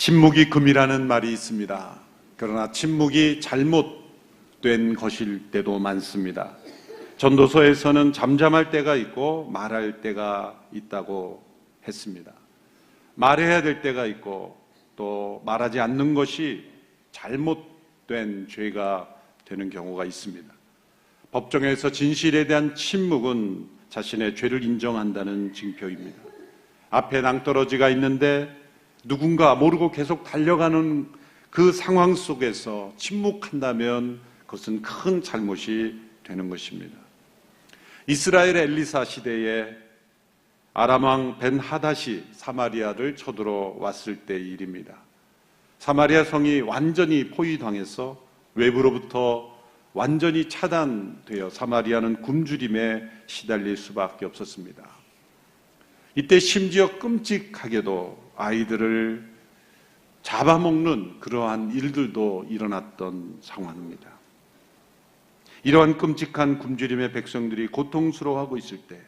침묵이 금이라는 말이 있습니다. 그러나 침묵이 잘못된 것일 때도 많습니다. 전도서에서는 잠잠할 때가 있고 말할 때가 있다고 했습니다. 말해야 될 때가 있고 또 말하지 않는 것이 잘못된 죄가 되는 경우가 있습니다. 법정에서 진실에 대한 침묵은 자신의 죄를 인정한다는 징표입니다. 앞에 낭떠러지가 있는데 누군가 모르고 계속 달려가는 그 상황 속에서 침묵한다면 그것은 큰 잘못이 되는 것입니다. 이스라엘 엘리사 시대에 아람왕 벤하닷이 사마리아를 쳐들어왔을 때의 일입니다. 사마리아 성이 완전히 포위당해서 외부로부터 완전히 차단되어 사마리아는 굶주림에 시달릴 수밖에 없었습니다. 이때 심지어 끔찍하게도 아이들을 잡아먹는 그러한 일들도 일어났던 상황입니다. 이러한 끔찍한 굶주림의 백성들이 고통스러워하고 있을 때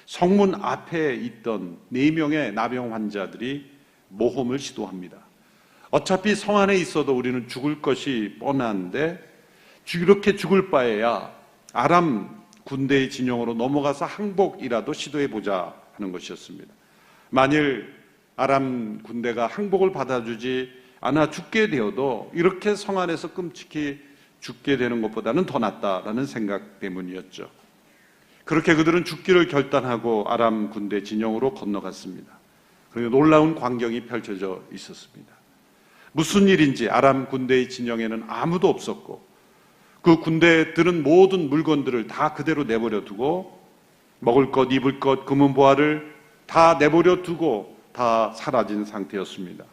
성문 앞에 있던 4명의 나병 환자들이 모험을 시도합니다. 어차피 성 안에 있어도 우리는 죽을 것이 뻔한데 이렇게 죽을 바에야 아람 군대의 진영으로 넘어가서 항복이라도 시도해보자 하는 것이었습니다. 만일 아람 군대가 항복을 받아주지 않아 죽게 되어도 이렇게 성 안에서 끔찍히 죽게 되는 것보다는 더 낫다라는 생각 때문이었죠. 그렇게 그들은 죽기를 결단하고 아람 군대 진영으로 건너갔습니다. 그리고 놀라운 광경이 펼쳐져 있었습니다. 무슨 일인지 아람 군대의 진영에는 아무도 없었고 그 군대들은 모든 물건들을 다 그대로 내버려 두고 먹을 것, 입을 것, 금은 보화를 다 내버려 두고 다 사라진 상태였습니다.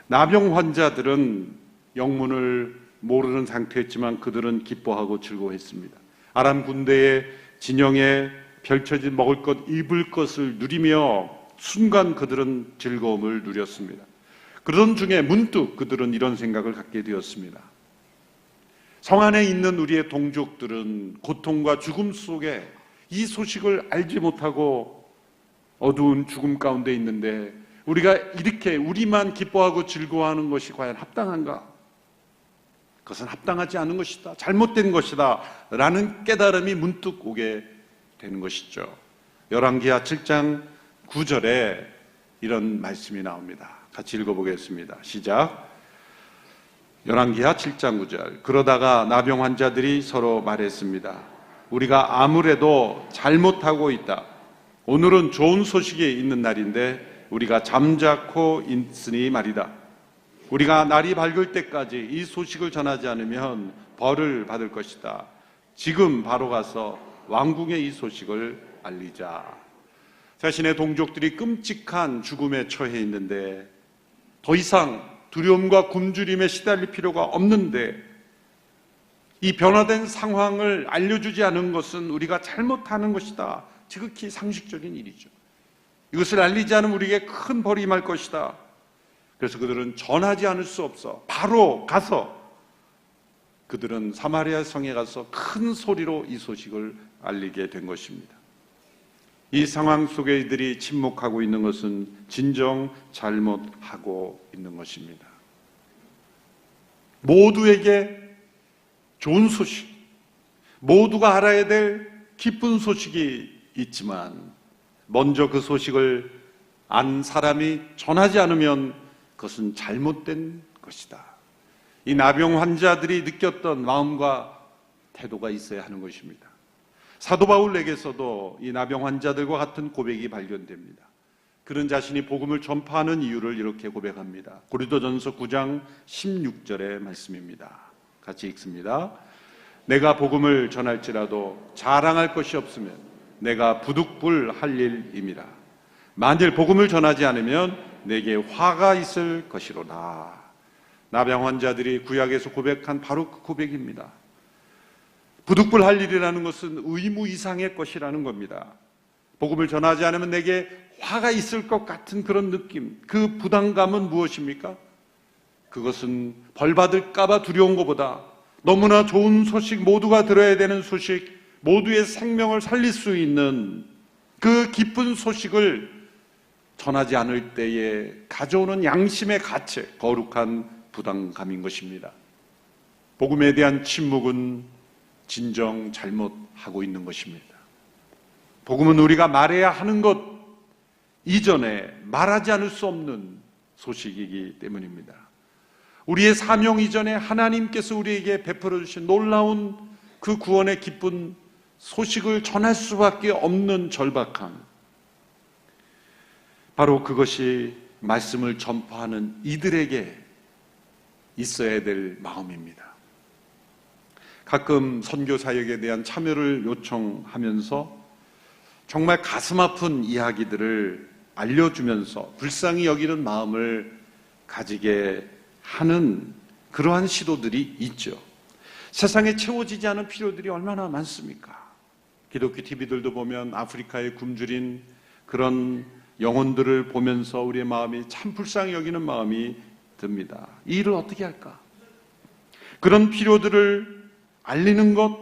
나병 환자들은 영문을 모르는 상태였지만 그들은 기뻐하고 즐거워했습니다. 아람 군대의 진영에 펼쳐진 먹을 것, 입을 것을 누리며 순간 그들은 즐거움을 누렸습니다. 그런 중에 문득 그들은 이런 생각을 갖게 되었습니다. 성 안에 있는 우리의 동족들은 고통과 죽음 속에 이 소식을 알지 못하고 어두운 죽음 가운데 있는데 우리가 이렇게 우리만 기뻐하고 즐거워하는 것이 과연 합당한가? 그것은 합당하지 않은 것이다. 잘못된 것이다. 라는 깨달음이 문득 오게 되는 것이죠. 열왕기하 7장 9절에 이런 말씀이 나옵니다. 같이 읽어보겠습니다. 시작. 열왕기하 7장 9절. 그러다가 나병 환자들이 서로 말했습니다. 우리가 아무래도 잘못하고 있다. 오늘은 좋은 소식이 있는 날인데 우리가 잠자코 있으니 말이다. 우리가 날이 밝을 때까지 이 소식을 전하지 않으면 벌을 받을 것이다. 지금 바로 가서 왕궁에 이 소식을 알리자. 자신의 동족들이 끔찍한 죽음에 처해 있는데 더 이상 두려움과 굶주림에 시달릴 필요가 없는데 이 변화된 상황을 알려주지 않은 것은 우리가 잘못하는 것이다. 지극히 상식적인 일이죠. 이것을 알리지 않으면 우리에게 큰 벌이 임할 것이다. 그래서 그들은 전하지 않을 수 없어 바로 가서 그들은 사마리아 성에 가서 큰 소리로 이 소식을 알리게 된 것입니다. 이 상황 속에 이들이 침묵하고 있는 것은 진정 잘못하고 있는 것입니다. 모두에게 좋은 소식, 모두가 알아야 될 기쁜 소식이 있지만 먼저 그 소식을 안 사람이 전하지 않으면 그것은 잘못된 것이다. 이 나병 환자들이 느꼈던 마음과 태도가 있어야 하는 것입니다. 사도 바울에게서도 이 나병 환자들과 같은 고백이 발견됩니다. 그런 자신이 복음을 전파하는 이유를 이렇게 고백합니다. 고린도전서 9장 16절의 말씀입니다. 같이 읽습니다. 내가 복음을 전할지라도 자랑할 것이 없으면 내가 부득불할 일임이라. 만일 복음을 전하지 않으면 내게 화가 있을 것이로다. 나병 환자들이 구약에서 고백한 바로 그 고백입니다. 부득불할 일이라는 것은 의무 이상의 것이라는 겁니다. 복음을 전하지 않으면 내게 화가 있을 것 같은 그런 느낌, 그 부담감은 무엇입니까? 그것은 벌받을까 봐 두려운 것보다 너무나 좋은 소식, 모두가 들어야 되는 소식, 모두의 생명을 살릴 수 있는 그 기쁜 소식을 전하지 않을 때에 가져오는 양심의 가책, 거룩한 부담감인 것입니다. 복음에 대한 침묵은 진정 잘못하고 있는 것입니다. 복음은 우리가 말해야 하는 것 이전에 말하지 않을 수 없는 소식이기 때문입니다. 우리의 사명 이전에 하나님께서 우리에게 베풀어 주신 놀라운 그 구원의 기쁜 소식을 전할 수밖에 없는 절박함, 바로 그것이 말씀을 전파하는 이들에게 있어야 될 마음입니다. 가끔 선교 사역에 대한 참여를 요청하면서 정말 가슴 아픈 이야기들을 알려주면서 불쌍히 여기는 마음을 가지게 하는 그러한 시도들이 있죠. 세상에 채워지지 않은 필요들이 얼마나 많습니까? 기독교 TV들도 보면 아프리카에 굶주린 그런 영혼들을 보면서 우리의 마음이 참 불쌍히 여기는 마음이 듭니다. 이 일을 어떻게 할까? 그런 필요들을 알리는 것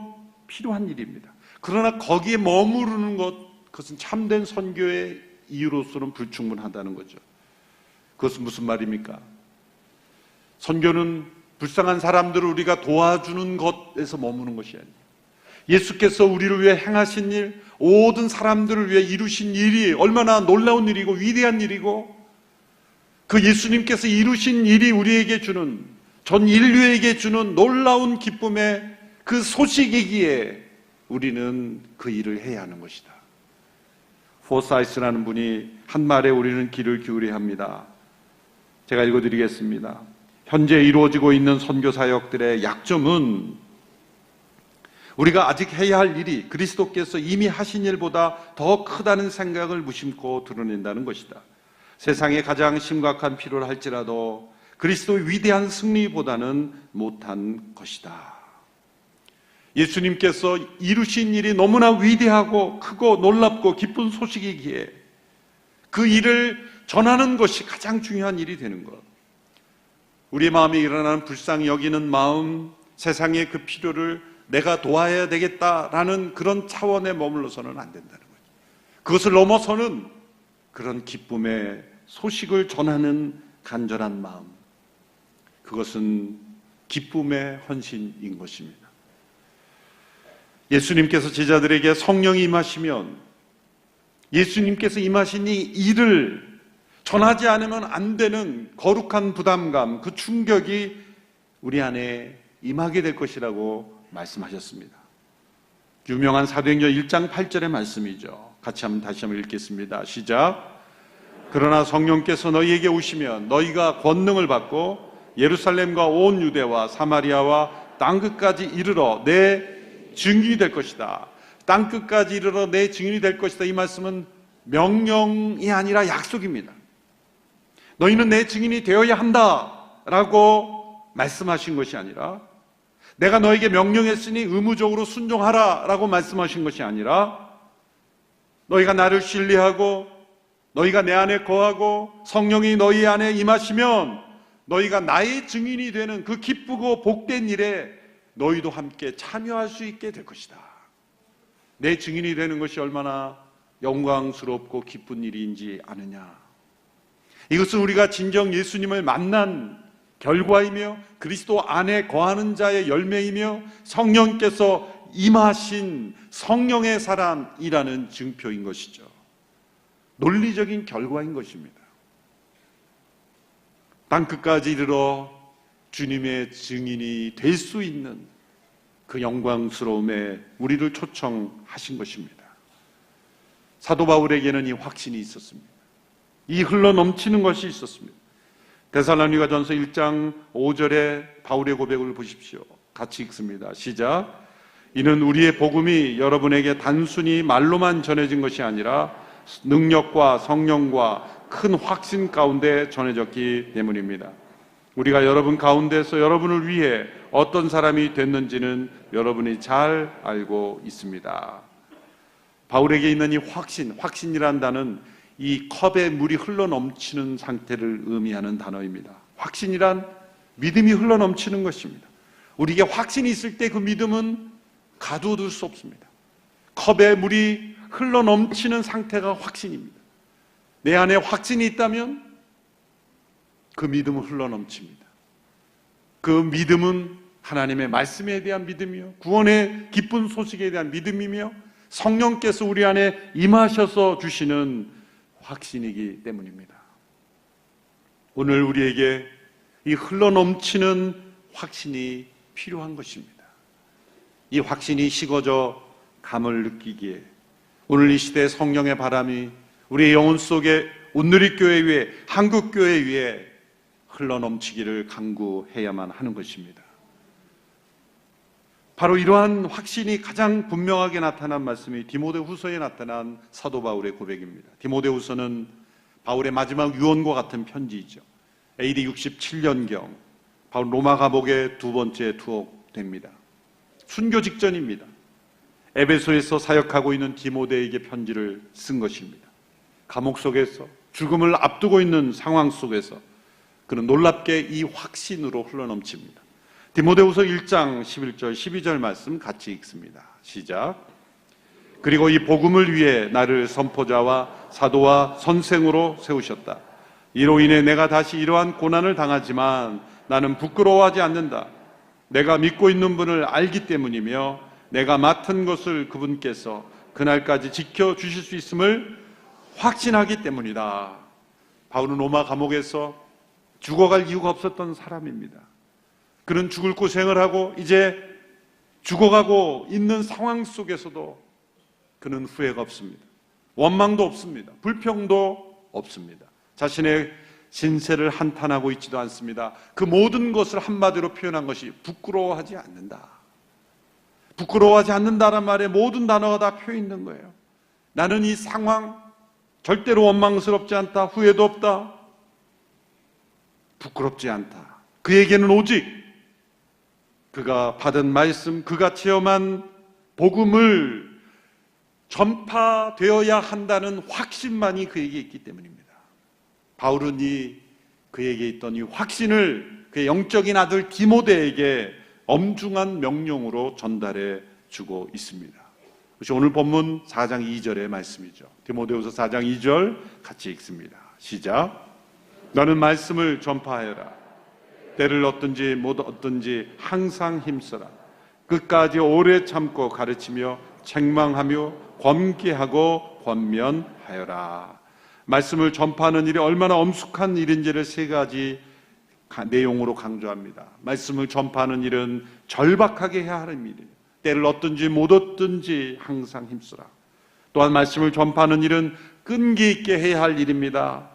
필요한 일입니다. 그러나 거기에 머무르는 것, 그것은 참된 선교의 이유로서는 불충분하다는 거죠. 그것은 무슨 말입니까? 선교는 불쌍한 사람들을 우리가 도와주는 것에서 머무는 것이 아니에요. 예수께서 우리를 위해 행하신 일, 모든 사람들을 위해 이루신 일이 얼마나 놀라운 일이고 위대한 일이고, 그 예수님께서 이루신 일이 우리에게 주는, 전 인류에게 주는 놀라운 기쁨의 그 소식이기에 우리는 그 일을 해야 하는 것이다. 포사이스라는 분이 한 말에 우리는 귀를 기울여야 합니다. 제가 읽어드리겠습니다. 현재 이루어지고 있는 선교사역들의 약점은 우리가 아직 해야 할 일이 그리스도께서 이미 하신 일보다 더 크다는 생각을 무심코 드러낸다는 것이다. 세상에 가장 심각한 필요를 할지라도 그리스도의 위대한 승리보다는 못한 것이다. 예수님께서 이루신 일이 너무나 위대하고 크고 놀랍고 기쁜 소식이기에 그 일을 전하는 것이 가장 중요한 일이 되는 것. 우리의 마음에 일어나는 불쌍히 여기는 마음, 세상의 그 필요를 내가 도와야 되겠다라는 그런 차원에 머물러서는 안 된다는 거죠. 그것을 넘어서는 그런 기쁨의 소식을 전하는 간절한 마음, 그것은 기쁨의 헌신인 것입니다. 예수님께서 제자들에게 성령이 임하시면 예수님께서 임하신 이 일을 전하지 않으면 안 되는 거룩한 부담감, 그 충격이 우리 안에 임하게 될 것이라고 말씀하셨습니다. 유명한 사도행전 1장 8절의 말씀이죠. 같이 다시 한번 읽겠습니다. 시작. 그러나 성령께서 너희에게 오시면 너희가 권능을 받고 예루살렘과 온 유대와 사마리아와 땅끝까지 이르러 내 증인이 될 것이다. 땅끝까지 이르러 내 증인이 될 것이다. 이 말씀은 명령이 아니라 약속입니다. 너희는 내 증인이 되어야 한다라고 말씀하신 것이 아니라, 내가 너에게 명령했으니 의무적으로 순종하라라고 말씀하신 것이 아니라, 너희가 나를 신뢰하고 너희가 내 안에 거하고 성령이 너희 안에 임하시면 너희가 나의 증인이 되는 그 기쁘고 복된 일에 너희도 함께 참여할 수 있게 될 것이다. 내 증인이 되는 것이 얼마나 영광스럽고 기쁜 일인지 아느냐. 이것은 우리가 진정 예수님을 만난 결과이며 그리스도 안에 거하는 자의 열매이며 성령께서 임하신 성령의 사람이라는 증표인 것이죠. 논리적인 결과인 것입니다. 땅끝까지 이르러 주님의 증인이 될 수 있는 그 영광스러움에 우리를 초청하신 것입니다. 사도 바울에게는 이 확신이 있었습니다. 이 흘러넘치는 것이 있었습니다. 데살로니가전서 1장 5절의 바울의 고백을 보십시오. 같이 읽습니다. 시작. 이는 우리의 복음이 여러분에게 단순히 말로만 전해진 것이 아니라 능력과 성령과 큰 확신 가운데 전해졌기 때문입니다. 우리가 여러분 가운데서 여러분을 위해 어떤 사람이 됐는지는 여러분이 잘 알고 있습니다. 바울에게 있는 이 확신이란 단어는 이 컵에 물이 흘러넘치는 상태를 의미하는 단어입니다. 확신이란 믿음이 흘러넘치는 것입니다. 우리에게 확신이 있을 때 그 믿음은 가두어둘 수 없습니다. 컵에 물이 흘러넘치는 상태가 확신입니다. 내 안에 확신이 있다면 그 믿음은 흘러넘칩니다. 그 믿음은 하나님의 말씀에 대한 믿음이요, 구원의 기쁜 소식에 대한 믿음이며 성령께서 우리 안에 임하셔서 주시는 확신이기 때문입니다. 오늘 우리에게 이 흘러넘치는 확신이 필요한 것입니다. 이 확신이 식어져 감을 느끼기에 오늘 이 시대의 성령의 바람이 우리의 영혼 속에 온누리교회 위에, 한국교회 위에 흘러넘치기를 간구해야만 하는 것입니다. 바로 이러한 확신이 가장 분명하게 나타난 말씀이 디모데후서에 나타난 사도 바울의 고백입니다. 디모데후서는 바울의 마지막 유언과 같은 편지이죠. AD 67년경 바울 로마 감옥에 두 번째 투옥됩니다. 순교 직전입니다. 에베소에서 사역하고 있는 디모데에게 편지를 쓴 것입니다. 감옥 속에서 죽음을 앞두고 있는 상황 속에서 그는 놀랍게 이 확신으로 흘러넘칩니다. 디모데후서 1장 11절 12절 말씀 같이 읽습니다. 시작. 그리고 이 복음을 위해 나를 선포자와 사도와 선생으로 세우셨다. 이로 인해 내가 다시 이러한 고난을 당하지만 나는 부끄러워하지 않는다. 내가 믿고 있는 분을 알기 때문이며 내가 맡은 것을 그분께서 그날까지 지켜주실 수 있음을 확신하기 때문이다. 바울은 로마 감옥에서 죽어갈 이유가 없었던 사람입니다. 그는 죽을 고생을 하고 이제 죽어가고 있는 상황 속에서도 그는 후회가 없습니다. 원망도 없습니다. 불평도 없습니다. 자신의 신세를 한탄하고 있지도 않습니다. 그 모든 것을 한마디로 표현한 것이 부끄러워하지 않는다. 부끄러워하지 않는다는 말에 모든 단어가 다 표해 있는 거예요. 나는 이 상황 절대로 원망스럽지 않다. 후회도 없다. 부끄럽지 않다. 그에게는 오직 그가 받은 말씀, 그가 체험한 복음을 전파되어야 한다는 확신만이 그에게 있기 때문입니다. 바울은 그에게 있던 이 확신을 그의 영적인 아들 디모데에게 엄중한 명령으로 전달해 주고 있습니다. 그것이 오늘 본문 4장 2절의 말씀이죠. 디모데후서 4장 2절 같이 읽습니다. 시작. 너는 말씀을 전파하여라. 때를 얻든지 못 얻든지 항상 힘써라. 끝까지 오래 참고 가르치며 책망하며 권계하고 권면하여라. 말씀을 전파하는 일이 얼마나 엄숙한 일인지를 세 가지 내용으로 강조합니다. 말씀을 전파하는 일은 절박하게 해야 하는 일이에요. 때를 얻든지 못 얻든지 항상 힘쓰라. 또한 말씀을 전파하는 일은 끈기 있게 해야 할 일입니다.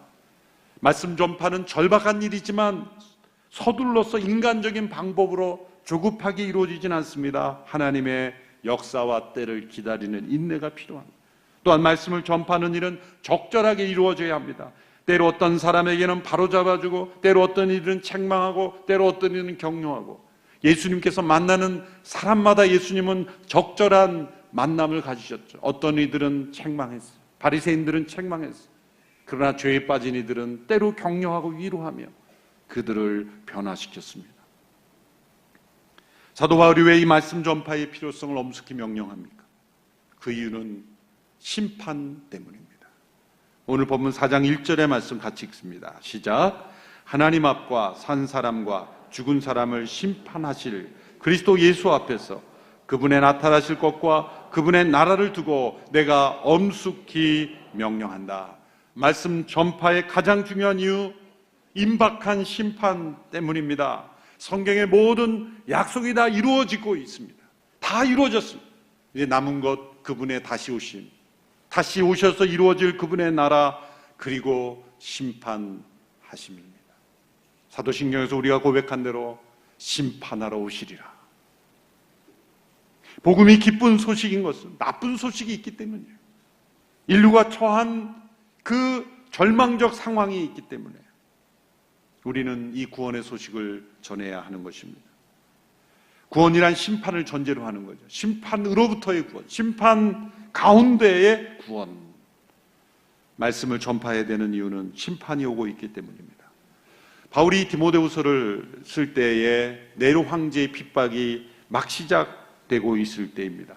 말씀 전파는 절박한 일이지만 서둘러서 인간적인 방법으로 조급하게 이루어지진 않습니다. 하나님의 역사와 때를 기다리는 인내가 필요합니다. 또한 말씀을 전파하는 일은 적절하게 이루어져야 합니다. 때로 어떤 사람에게는 바로잡아주고, 때로 어떤 일은 책망하고, 때로 어떤 일은 격려하고, 예수님께서 만나는 사람마다 예수님은 적절한 만남을 가지셨죠. 어떤 이들은 책망했어요. 바리새인들은 책망했어요. 그러나 죄에 빠진 이들은 때로 격려하고 위로하며 그들을 변화시켰습니다. 사도 바울이 왜 이 말씀 전파의 필요성을 엄숙히 명령합니까? 그 이유는 심판 때문입니다. 오늘 본문 4장 1절의 말씀 같이 읽습니다. 시작. 하나님 앞과 산 사람과 죽은 사람을 심판하실 그리스도 예수 앞에서 그분의 나타나실 것과 그분의 나라를 두고 내가 엄숙히 명령한다. 말씀 전파의 가장 중요한 이유, 임박한 심판 때문입니다. 성경의 모든 약속이 다 이루어지고 있습니다. 다 이루어졌습니다. 이제 남은 것 그분의 다시 오심, 다시 오셔서 이루어질 그분의 나라, 그리고 심판하심입니다. 사도신경에서 우리가 고백한 대로 심판하러 오시리라. 복음이 기쁜 소식인 것은 나쁜 소식이 있기 때문이에요. 인류가 처한 그 절망적 상황이 있기 때문에 우리는 이 구원의 소식을 전해야 하는 것입니다. 구원이란 심판을 전제로 하는 거죠. 심판으로부터의 구원, 심판 가운데의 구원. 말씀을 전파해야 되는 이유는 심판이 오고 있기 때문입니다. 바울이 디모데후서를 쓸 때에 네로 황제의 핍박이 막 시작되고 있을 때입니다.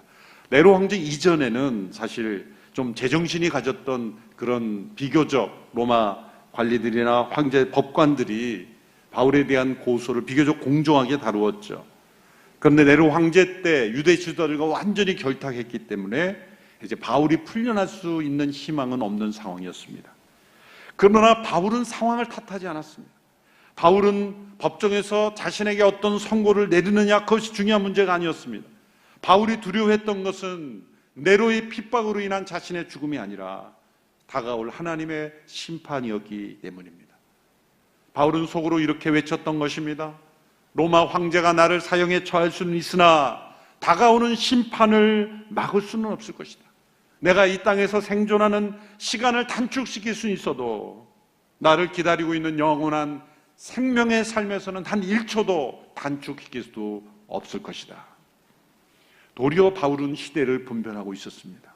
네로 황제 이전에는 사실 좀 제정신이 가졌던 그런 비교적 로마 관리들이나 황제 법관들이 바울에 대한 고소를 비교적 공정하게 다루었죠. 그런데 네로 황제 때 유대 지도자들과 완전히 결탁했기 때문에 이제 바울이 풀려날 수 있는 희망은 없는 상황이었습니다. 그러나 바울은 상황을 탓하지 않았습니다. 바울은 법정에서 자신에게 어떤 선고를 내리느냐, 그것이 중요한 문제가 아니었습니다. 바울이 두려워했던 것은 네로의 핍박으로 인한 자신의 죽음이 아니라 다가올 하나님의 심판이었기 때문입니다. 바울은 속으로 이렇게 외쳤던 것입니다. 로마 황제가 나를 사형에 처할 수는 있으나 다가오는 심판을 막을 수는 없을 것이다. 내가 이 땅에서 생존하는 시간을 단축시킬 수는 있어도 나를 기다리고 있는 영원한 생명의 삶에서는 단 1초도 단축시킬 수도 없을 것이다. 도리어 바울은 시대를 분별하고 있었습니다.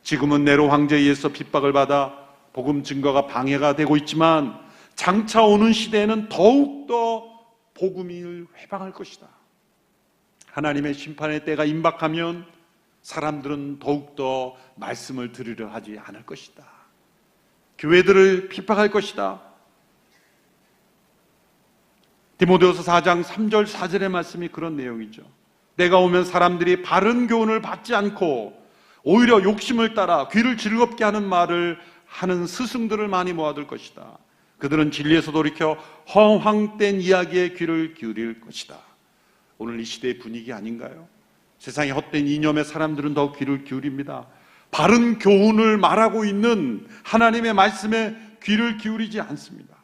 지금은 네로 황제에 의해서 핍박을 받아 복음 증거가 방해가 되고 있지만 장차 오는 시대에는 더욱더 복음을 회방할 것이다. 하나님의 심판의 때가 임박하면 사람들은 더욱더 말씀을 들으려 하지 않을 것이다. 교회들을 핍박할 것이다. 디모데후서 4장 3절 4절의 말씀이 그런 내용이죠. 내가 오면 사람들이 바른 교훈을 받지 않고 오히려 욕심을 따라 귀를 즐겁게 하는 말을 하는 스승들을 많이 모아둘 것이다. 그들은 진리에서 돌이켜 허황된 이야기에 귀를 기울일 것이다. 오늘 이 시대의 분위기 아닌가요? 세상의 헛된 이념의 사람들은 더 귀를 기울입니다. 바른 교훈을 말하고 있는 하나님의 말씀에 귀를 기울이지 않습니다.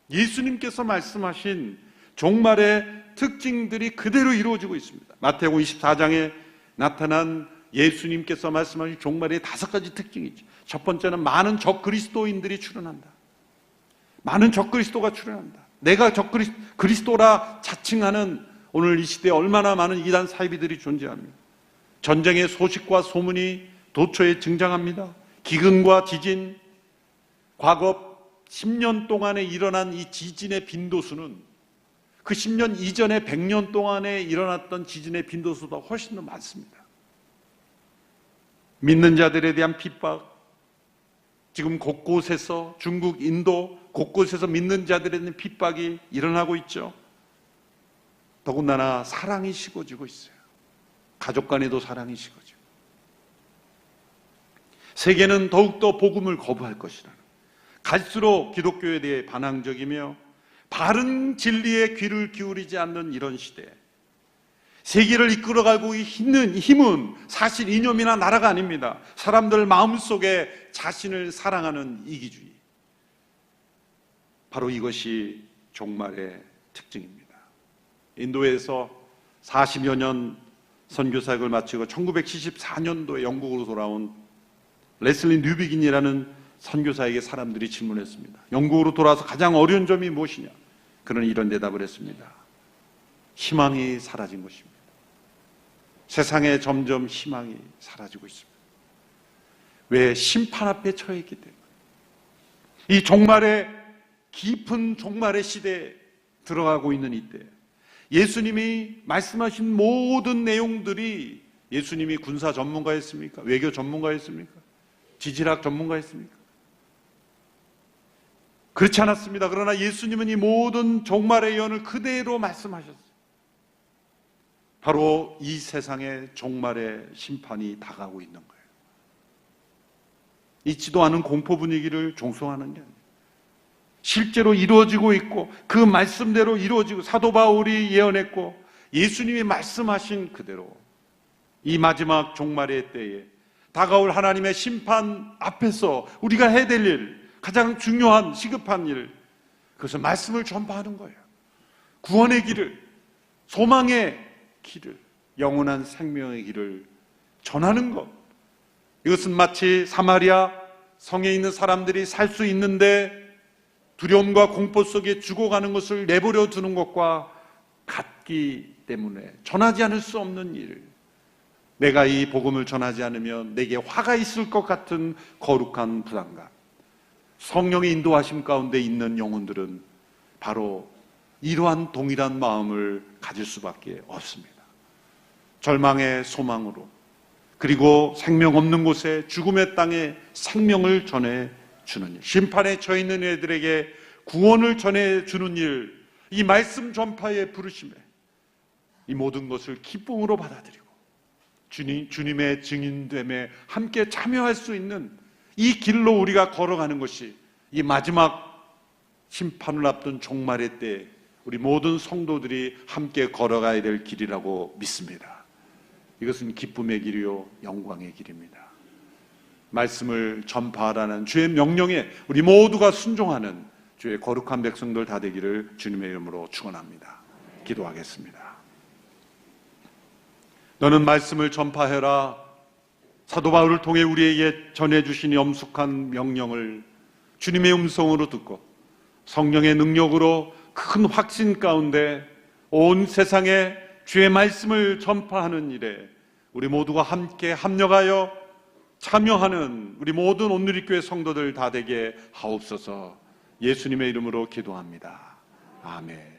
예수님께서 말씀하신 종말의 특징들이 그대로 이루어지고 있습니다. 마태복음 24장에 나타난 예수님께서 말씀하신 종말의 5가지 특징이죠. 첫 번째는 많은 적그리스도인들이 출현한다. 많은 적그리스도가 출현한다. 내가 적그리스도라 자칭하는 오늘 이 시대에 얼마나 많은 이단 사이비들이 존재합니다. 전쟁의 소식과 소문이 도처에 증장합니다. 기근과 지진, 과거 10년 동안에 일어난 이 지진의 빈도수는 그 10년 이전에 100년 동안에 일어났던 지진의 빈도수보다 훨씬 더 많습니다. 믿는 자들에 대한 핍박, 지금 곳곳에서 중국, 인도 곳곳에서 믿는 자들에 대한 핍박이 일어나고 있죠. 더군다나 사랑이 식어지고 있어요. 가족 간에도 사랑이 식어지고. 세계는 더욱더 복음을 거부할 것이라는, 갈수록 기독교에 대해 반항적이며 바른 진리에 귀를 기울이지 않는 이런 시대에 세계를 이끌어가고 있는 힘은 사실 이념이나 나라가 아닙니다. 사람들 마음속에 자신을 사랑하는 이기주의. 바로 이것이 종말의 특징입니다. 인도에서 40여 년 선교사역을 마치고 1974년도에 영국으로 돌아온 레슬리 뉴비긴이라는 선교사에게 사람들이 질문했습니다. 영국으로 돌아와서 가장 어려운 점이 무엇이냐? 그는 이런 대답을 했습니다. 희망이 사라진 것입니다. 세상에 점점 희망이 사라지고 있습니다. 왜? 심판 앞에 처해 있기 때문에. 이 종말의 깊은 종말의 시대에 들어가고 있는 이때 예수님이 말씀하신 모든 내용들이, 예수님이 군사 전문가였습니까? 외교 전문가였습니까? 지질학 전문가였습니까? 그렇지 않았습니다. 그러나 예수님은 이 모든 종말의 예언을 그대로 말씀하셨어요. 바로 이 세상의 종말의 심판이 다가오고 있는 거예요. 있지도 않은 공포 분위기를 종송하는 게 아니에요. 실제로 이루어지고 있고 그 말씀대로 이루어지고, 사도 바울이 예언했고 예수님이 말씀하신 그대로 이 마지막 종말의 때에 다가올 하나님의 심판 앞에서 우리가 해야 될 일, 가장 중요한 시급한 일, 그것은 말씀을 전파하는 거예요. 구원의 길을, 소망의 길을, 영원한 생명의 길을 전하는 것. 이것은 마치 사마리아 성에 있는 사람들이 살 수 있는데 두려움과 공포 속에 죽어가는 것을 내버려 두는 것과 같기 때문에 전하지 않을 수 없는 일, 내가 이 복음을 전하지 않으면 내게 화가 있을 것 같은 거룩한 부담감, 성령의 인도하심 가운데 있는 영혼들은 바로 이러한 동일한 마음을 가질 수밖에 없습니다. 절망의 소망으로, 그리고 생명 없는 곳에, 죽음의 땅에 생명을 전해주는 일, 심판에 처해 있는 애들에게 구원을 전해주는 일, 이 말씀 전파의 부르심에 이 모든 것을 기쁨으로 받아들이고 주님의 증인됨에 함께 참여할 수 있는 이 길로 우리가 걸어가는 것이 이 마지막 심판을 앞둔 종말의 때 우리 모든 성도들이 함께 걸어가야 될 길이라고 믿습니다. 이것은 기쁨의 길이요 영광의 길입니다. 말씀을 전파하라는 주의 명령에 우리 모두가 순종하는 주의 거룩한 백성들 다 되기를 주님의 이름으로 축원합니다. 기도하겠습니다. 너는 말씀을 전파해라. 사도 바울을 통해 우리에게 전해주신 엄숙한 명령을 주님의 음성으로 듣고 성령의 능력으로 큰 확신 가운데 온 세상에 주의 말씀을 전파하는 일에 우리 모두가 함께 합력하여 참여하는 우리 모든 온누리교회 성도들 다 되게 하옵소서. 예수님의 이름으로 기도합니다. 아멘.